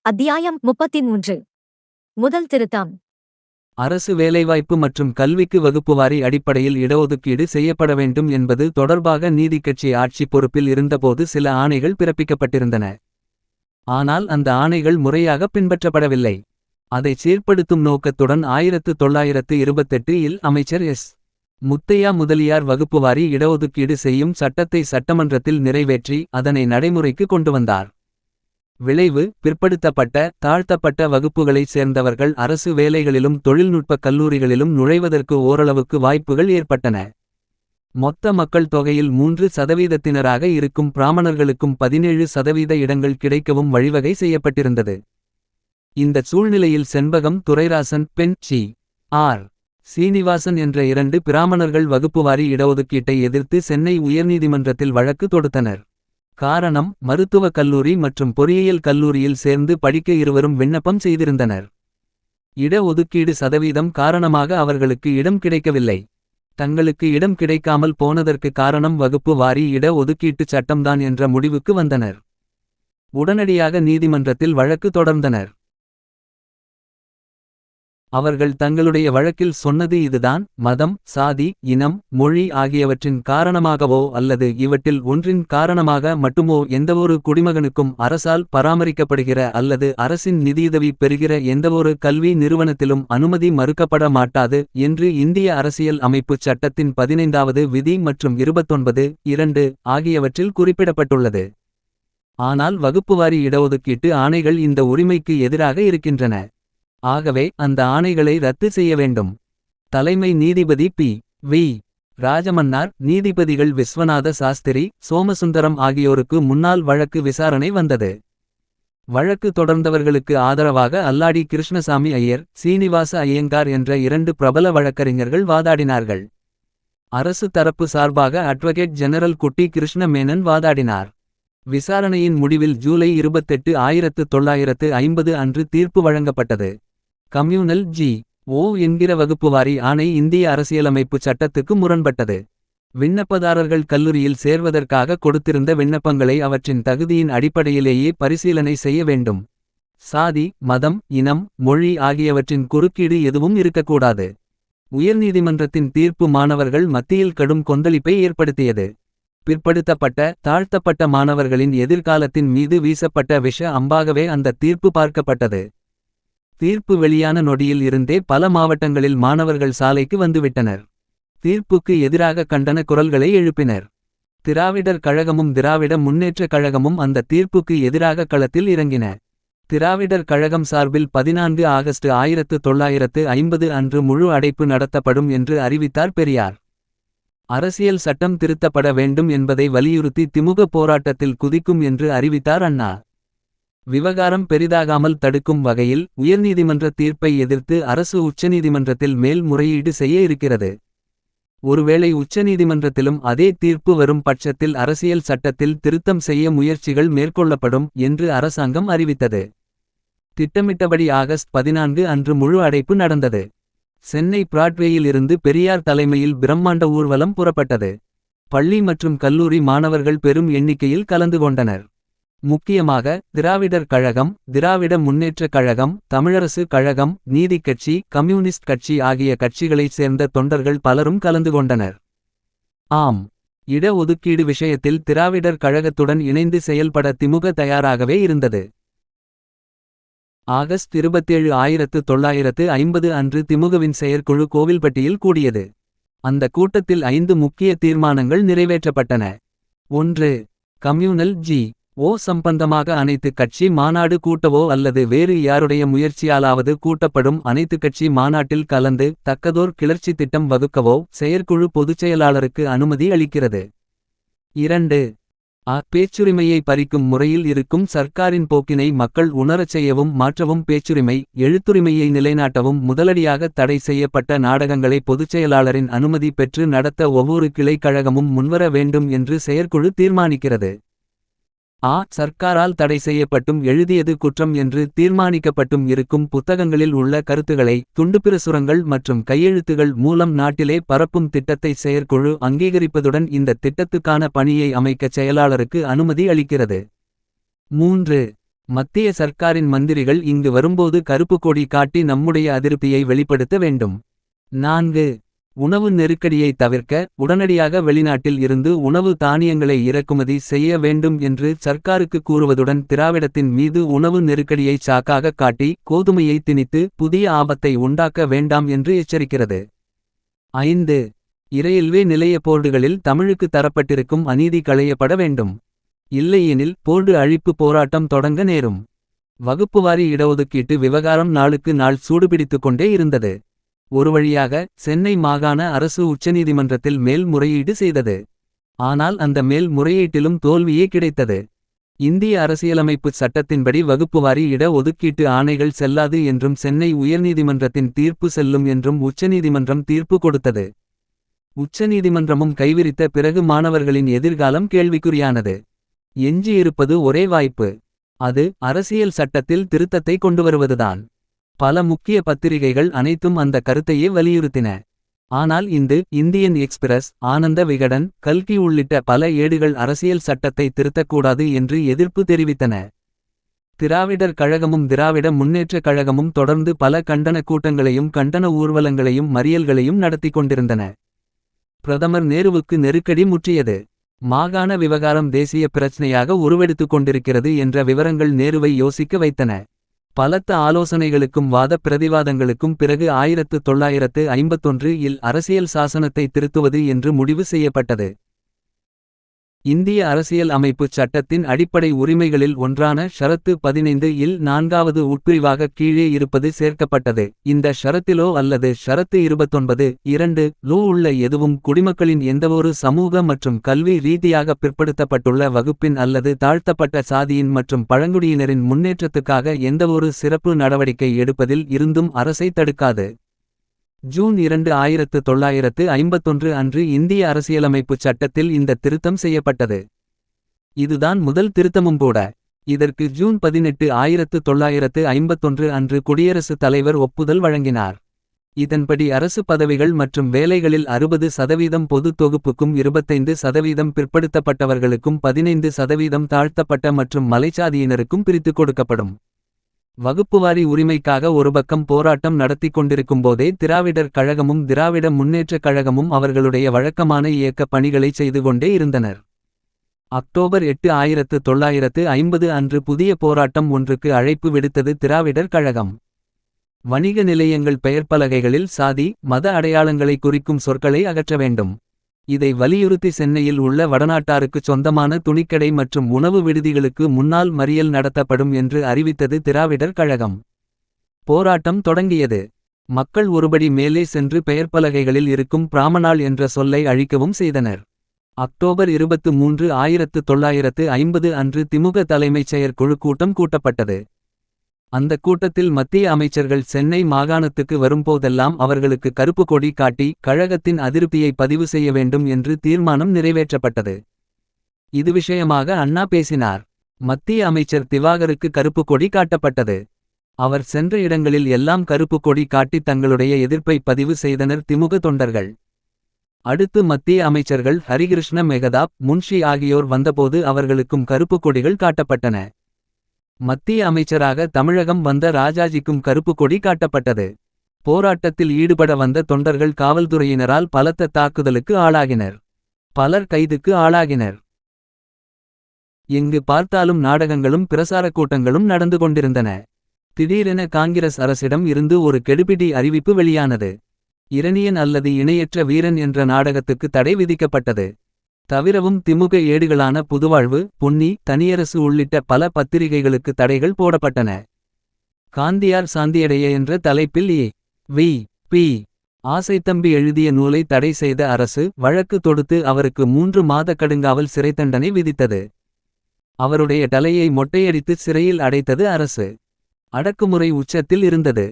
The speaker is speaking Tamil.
அத்தியாயம் 33. முதல் திருத்தம். அரசு வேலைவாய்ப்பு மற்றும் கல்விக்கு வகுப்புவாரி அடிப்படையில் இடஒதுக்கீடு செய்யப்பட வேண்டும் என்பது தொடர்பாக நீதிக்கட்சி ஆட்சி பொறுப்பில் இருந்தபோது சில ஆணைகள் பிறப்பிக்கப்பட்டிருந்தன. ஆனால் அந்த ஆணைகள் முறையாக பின்பற்றப்படவில்லை. அதை சீர்படுத்தும் நோக்கத்துடன் 1928 இல் அமைச்சர் எஸ். முத்தையா முதலியார் வகுப்புவாரி இடஒதுக்கீடு செய்யும் சட்டத்தை சட்டமன்றத்தில் நிறைவேற்றி அதனை நடைமுறைக்கு கொண்டு வந்தார். விளைவு, பிற்படுத்தப்பட்ட தாழ்த்தப்பட்ட வகுப்புகளைச் சேர்ந்தவர்கள் அரசு வேலைகளிலும் தொழில்நுட்பக் கல்லூரிகளிலும் நுழைவதற்கு ஓரளவுக்கு வாய்ப்புகள் ஏற்பட்டன. மொத்த மக்கள் தொகையில் 3% இருக்கும் பிராமணர்களுக்கும் 17% இடங்கள் கிடைக்கவும் வழிவகை செய்யப்பட்டிருந்தது. இந்த சூழ்நிலையில் செண்பகம் துரைராசன், பெண் சி. ஆர். சீனிவாசன் என்ற 2 பிராமணர்கள் வகுப்புவாரி இடஒதுக்கீட்டை எதிர்த்து சென்னை உயர்நீதிமன்றத்தில் வழக்கு தொடுத்தனர். காரணம், மருத்துவக் கல்லூரி மற்றும் பொறியியல் கல்லூரியில் சேர்ந்து படிக்க இருவரும் விண்ணப்பம் செய்திருந்தனர். இட ஒதுக்கீடு சதவீதம் காரணமாக அவர்களுக்கு இடம் கிடைக்கவில்லை. தங்களுக்கு இடம் கிடைக்காமல் போனதற்கு காரணம் வகுப்பு வாரி இட ஒதுக்கீட்டுச் சட்டம்தான் என்ற முடிவுக்கு வந்தனர். உடனடியாக நீதிமன்றத்தில் வழக்கு தொடர்ந்தனர். அவர்கள் தங்களுடைய வழக்கில் சொன்னது இதுதான்: மதம், சாதி, இனம், மொழி ஆகியவற்றின் காரணமாகவோ அல்லது இவற்றில் ஒன்றின் காரணமாக மட்டுமோ எந்தவொரு குடிமகனுக்கும் அரசால் பராமரிக்கப்படுகிற அல்லது அரசின் நிதியுதவி பெறுகிற எந்தவொரு கல்வி நிறுவனத்திலும் அனுமதி மறுக்கப்பட மாட்டாது என்று இந்திய அரசியல் அமைப்புச் சட்டத்தின் 15வது விதி மற்றும் 29(2) ஆகியவற்றில் குறிப்பிடப்பட்டுள்ளது. ஆனால் வகுப்புவாரி இடஒதுக்கீட்டு ஆணைகள் இந்த உரிமைக்கு எதிராக இருக்கின்றன. ஆகவே அந்த ஆணைகளை ரத்து செய்ய வேண்டும். தலைமை நீதிபதி பி. வி. ராஜமன்னார், நீதிபதிகள் விஸ்வநாத சாஸ்திரி, சோமசுந்தரம் ஆகியோருக்கு முன்னால் வழக்கு விசாரணை வந்தது. வழக்கு தொடர்ந்தவர்களுக்கு ஆதரவாக அல்லாடி கிருஷ்ணசாமி ஐயர், சீனிவாச ஐயங்கார் என்ற 2 பிரபல வழக்கறிஞர்கள் வாதாடினார்கள். அரசு தரப்பு சார்பாக அட்வொகேட் ஜெனரல் குட்டி கிருஷ்ண மேனன் வாதாடினார். விசாரணையின் முடிவில் ஜூலை 28, 1950 அன்று தீர்ப்பு வழங்கப்பட்டது. Communal G. ஓ என்கிற வகுப்புவாரி ஆணை இந்திய அரசியலமைப்புச் சட்டத்துக்கு முரண்பட்டது. விண்ணப்பதாரர்கள் கல்லூரியில் சேர்வதற்காக கொடுத்திருந்த விண்ணப்பங்களை அவற்றின் தகுதியின் அடிப்படையிலேயே பரிசீலனை செய்ய வேண்டும். சாதி, மதம், இனம், மொழி ஆகியவற்றின் குறுக்கீடு எதுவும் இருக்கக்கூடாது. உயர்நீதிமன்றத்தின் தீர்ப்பு மாணவர்கள் மத்தியில் கடும் கொந்தளிப்பை ஏற்படுத்தியது. பிற்படுத்தப்பட்ட தாழ்த்தப்பட்ட மாணவர்களின் எதிர்காலத்தின் மீது வீசப்பட்ட விஷ அம்பாகவே அந்த தீர்ப்பு பார்க்கப்பட்டது. தீர்ப்பு வெளியான நொடியில் இருந்தே பல மாவட்டங்களில் மாணவர்கள் சாலைக்கு வந்துவிட்டனர். தீர்ப்புக்கு எதிராக கண்டன குரல்களை எழுப்பினர். திராவிடர் கழகமும் திராவிட முன்னேற்றக் கழகமும் அந்த தீர்ப்புக்கு எதிராக களத்தில் இறங்கின. திராவிடர் கழகம் சார்பில் 14 ஆகஸ்ட் 1950 அன்று முழு அடைப்பு நடத்தப்படும் என்று அறிவித்தார் பெரியார். அரசியல் சட்டம் திருத்தப்பட வேண்டும் என்பதை வலியுறுத்தி திமுக போராட்டத்தில் குதிக்கும் என்று அறிவித்தார் அண்ணா. விவகாரம் பெரிதாகாமல் தடுக்கும் வகையில் உயர்நீதிமன்ற தீர்ப்பை எதிர்த்து அரசு உச்சநீதிமன்றத்தில் மேல் முறையீடு செய்ய இருக்கிறது. ஒருவேளை உச்சநீதிமன்றத்திலும் அதே தீர்ப்பு வரும் பட்சத்தில் அரசியல் சட்டத்தில் திருத்தம் செய்ய முயற்சிகள் மேற்கொள்ளப்படும் என்று அரசாங்கம் அறிவித்தது. திட்டமிட்டபடி ஆகஸ்ட் 14 அன்று முழு அடைப்பு நடந்தது. சென்னை பிராட்வேயில் இருந்து பெரியார் தலைமையில் பிரம்மாண்ட ஊர்வலம் புறப்பட்டது. பள்ளி மற்றும் கல்லூரி மாணவர்கள் பெரும் எண்ணிக்கையில் கலந்து கொண்டனர். முக்கியமாக திராவிடர் கழகம், திராவிட முன்னேற்றக் கழகம், தமிழரசு கழகம், நீதிக்கட்சி, கம்யூனிஸ்ட் கட்சி ஆகிய கட்சிகளைச் சேர்ந்த தொண்டர்கள் பலரும் கலந்து கொண்டனர். ஆம், இட ஒதுக்கீடு விஷயத்தில் திராவிடர் கழகத்துடன் இணைந்து செயல்பட திமுக தயாராகவே இருந்தது. ஆகஸ்ட் 27, 1950 அன்று திமுகவின் செயற்குழு கோவில்பட்டியில் கூடியது. அந்த கூட்டத்தில் 5 முக்கிய தீர்மானங்கள் நிறைவேற்றப்பட்டன. 1. Communal G. ஓ சம்பந்தமாக அனைத்து கட்சி மாநாடு கூட்டவோ அல்லது வேறு யாருடைய முயற்சியாலாவது கூட்டப்படும் அனைத்துக்கட்சி மாநாட்டில் கலந்து தக்கதோர் கிளர்ச்சி திட்டம் வகுக்கவோ செயற்குழு பொதுச்செயலாளருக்கு அனுமதி அளிக்கிறது. 2. பேச்சுரிமையை பறிக்கும் முறையில் இருக்கும் சர்க்காரின் போக்கினை மக்கள் உணரச் செய்யவும் மாற்றவும் பேச்சுரிமை, எழுத்துரிமையை நிலைநாட்டவும் முதலடியாக தடை செய்யப்பட்ட நாடகங்களை பொதுச்செயலாளரின் அனுமதி பெற்று நடத்த ஒவ்வொரு கிளை கழகமும் முன்வர வேண்டும் என்று செயற்குழு தீர்மானிக்கிறது. சர்க்காரால் தடை செய்யப்பட்டும் எழுதியது குற்றம் என்று தீர்மானிக்கப்பட்டும் இருக்கும் புத்தகங்களில் உள்ள கருத்துக்களை துண்டுப்பிரசுரங்கள் மற்றும் கையெழுத்துகள் மூலம் நாட்டிலே பரப்பும் திட்டத்தை செயற்குழு அங்கீகரிப்பதுடன் இந்த திட்டத்துக்கான பணியை அமைக்க செயலாளருக்கு அனுமதி அளிக்கிறது. 3. மத்திய சர்க்காரின் மந்திரிகள் இங்கு வரும்போது கருப்பு கொடி காட்டி நம்முடைய அதிருப்தியை வெளிப்படுத்த வேண்டும். 4. உணவு நெருக்கடியை தவிர்க்க உடனடியாக வெளிநாட்டில் இருந்து உணவு தானியங்களை இறக்குமதி செய்ய வேண்டும் என்று சர்க்காருக்கு கூறுவதுடன் திராவிடத்தின் மீது உணவு நெருக்கடியை சாக்காக காட்டி கோதுமையை திணித்து புதிய ஆபத்தை உண்டாக்க வேண்டாம் என்று எச்சரிக்கிறது. 5. இரயில்வே நிலைய போர்டுகளில் தமிழுக்கு தரப்பட்டிருக்கும் அநீதி களையப்பட வேண்டும். இல்லையெனில் போர்டு அழிப்பு போராட்டம் தொடங்க நேரும். வகுப்புவாரி இடஒதுக்கீட்டு விவகாரம் நாளுக்கு நாள் சூடுபிடித்துக் கொண்டே இருந்தது. ஒரு வழியாக சென்னை மாகாண அரசு உச்சநீதிமன்றத்தில் மேல் முறையீடு செய்தது. ஆனால் அந்த மேல் முறையீட்டிலும் தோல்வியே கிடைத்தது. இந்திய அரசியலமைப்பு சட்டத்தின்படி வகுப்புவாரி இட ஒதுக்கீட்டு ஆணைகள் செல்லாது என்றும் சென்னை உயர்நீதிமன்றத்தின் தீர்ப்பு செல்லும் என்றும் உச்சநீதிமன்றம் தீர்ப்பு கொடுத்தது. உச்சநீதிமன்றமும் கைவிரித்த பிறகு மாணவர்களின் எதிர்காலம் கேள்விக்குறியானது. எஞ்சியிருப்பது ஒரே வாய்ப்பு. அது அரசியல் சட்டத்தில் திருத்தத்தை கொண்டுவருவதுதான். பல முக்கிய பத்திரிகைகள் அனைத்தும் அந்த கருத்தையே வலியுறுத்தின. ஆனால் இந்தியன் எக்ஸ்பிரஸ், ஆனந்த விகடன், கல்கி உள்ளிட்ட பல ஏடுகள் அரசியல் சட்டத்தை திருத்தக்கூடாது என்று எதிர்ப்பு தெரிவித்தன. திராவிடர் கழகமும் திராவிட முன்னேற்றக் கழகமும் தொடர்ந்து பல கண்டன கூட்டங்களையும் கண்டன ஊர்வலங்களையும் மறியல்களையும் நடத்தி கொண்டிருந்தன. பிரதமர் நேருவுக்கு நெருக்கடி முற்றியது. மாகாண விவகாரம் தேசிய பிரச்னையாக உருவெடுத்துக் கொண்டிருக்கிறது என்ற விவரங்கள் நேருவை யோசிக்க வைத்தன. பலத்த ஆலோசனைகளுக்கும் வாத பிரதிவாதங்களுக்கும் பிறகு 1951 இல் அரசியல் சாசனத்தை திருத்துவது என்று முடிவு செய்யப்பட்டது. இந்திய அரசியல் அமைப்புச் சட்டத்தின் அடிப்படை உரிமைகளில் ஒன்றான ஷரத்து 15 இல் 4வது உட்பிரிவாக கீழே இருப்பது சேர்க்கப்பட்டது. இந்த ஷரத்திலோ அல்லது ஷரத்து 29(2) லோ உள்ள எதுவும் குடிமக்களின் எந்தவொரு சமூக மற்றும் கல்வி ரீதியாக பிற்படுத்தப்பட்டுள்ள வகுப்பின் அல்லது தாழ்த்தப்பட்ட சாதியின் மற்றும் பழங்குடியினரின் முன்னேற்றத்துக்காக எந்தவொரு சிறப்பு நடவடிக்கை எடுப்பதில் இருந்தும் அரசை தடுக்காது. ஜூன் 2, 1951 அன்று இந்திய அரசியலமைப்புச் சட்டத்தில் இந்த திருத்தம் செய்யப்பட்டது. இதுதான் முதல் திருத்தமும் கூட. இதற்கு ஜூன் 18, 1951 அன்று குடியரசுத் தலைவர் ஒப்புதல் வழங்கினார். இதன்படி அரசு பதவிகள் மற்றும் வேலைகளில் 60% பொது தொகுப்புக்கும் 25% பிற்படுத்தப்பட்டவர்களுக்கும் 15% தாழ்த்தப்பட்ட மற்றும் மலைச்சாதியினருக்கும் பிரித்துக் கொடுக்கப்படும். வகுப்புவாரி உரிமைக்காக ஒரு பக்கம் போராட்டம் நடத்தி கொண்டிருக்கும்போதே திராவிடர் கழகமும் திராவிட முன்னேற்றக் கழகமும் அவர்களுடைய வழக்கமான இயக்க பணிகளை செய்து கொண்டே இருந்தனர். அக்டோபர் 8, 1950 அன்று புதிய போராட்டம் ஒன்றுக்கு அழைப்பு விடுத்தது திராவிடர் கழகம். வணிக நிலையங்கள் பெயர்ப்பலகைகளில் சாதி மத அடையாளங்களை குறிக்கும் சொற்களை அகற்ற வேண்டும். இதை வலியுறுத்தி சென்னையில் உள்ள வடநாட்டாருக்குச் சொந்தமான துணிக்கடை மற்றும் உணவு விடுதிகளுக்கு முன்னால் மறியல் நடத்தப்படும் என்று அறிவித்தது திராவிடர் கழகம். போராட்டம் தொடங்கியது. மக்கள் ஒருபடி மேலே சென்று பெயர்ப்பலகைகளில் இருக்கும் பிராமணாள் என்ற சொல்லை அழிக்கவும் செய்தனர். அக்டோபர் 23, 1950 அன்று திமுக தலைமைச் செயற்குழு கூட்டம் கூட்டப்பட்டது. அந்த கூட்டத்தில் மத்திய அமைச்சர்கள் சென்னை மாகாணத்துக்கு வரும்போதெல்லாம் அவர்களுக்கு கருப்பு கொடி காட்டி கழகத்தின் அதிருப்தியை பதிவு செய்ய வேண்டும் என்று தீர்மானம் நிறைவேற்றப்பட்டது. இது விஷயமாக அண்ணா பேசினார். மத்திய அமைச்சர் திவாகருக்கு கருப்பு கொடி காட்டப்பட்டது. அவர் சென்ற இடங்களில் எல்லாம் கருப்பு கொடி காட்டி தங்களுடைய எதிர்ப்பை பதிவு செய்தனர் திமுக தொண்டர்கள். அடுத்து மத்திய அமைச்சர்கள் ஹரிகிருஷ்ண மெகதாப், முன்ஷி ஆகியோர் வந்தபோது அவர்களுக்கும் கருப்பு கொடிகள் காட்டப்பட்டன. மத்திய அமைச்சராக தமிழகம் வந்த ராஜாஜிக்கும் கருப்பு கொடி காட்டப்பட்டது. போராட்டத்தில் ஈடுபட வந்த தொண்டர்கள் காவல்துறையினரால் பலத்த தாக்குதலுக்கு ஆளாகினர். பலர் கைதுக்கு ஆளாகினர். எங்கு பார்த்தாலும் நாடகங்களும் பிரசாரக் கூட்டங்களும் நடந்து கொண்டிருந்தன. திடீரென காங்கிரஸ் அரசிடம் இருந்து ஒரு கெடுபிடி அறிவிப்பு வெளியானது. இரணியன் அல்லது இணையற்ற வீரன் என்ற நாடகத்துக்கு தடை விதிக்கப்பட்டது. தவிரவும் திமுக ஏடுகளான புதுவாழ்வு, பொன்னி, தனியரசு உள்ளிட்ட பல பத்திரிகைகளுக்கு தடைகள் போடப்பட்டன. காந்தியார் சாந்தியடைய என்ற தலைப்பில் ஏ.வி.பி. ஆசைத்தம்பி எழுதிய நூலை தடை செய்த அரசு வழக்கு தொடுத்து அவருக்கு 3 மாத கடுங்காவல் சிறைத்தண்டனை விதித்தது. அவருடைய தலையை மொட்டையடித்து சிறையில் அடைத்தது அரசு. அடக்குமுறை உச்சத்தில் இருந்தது.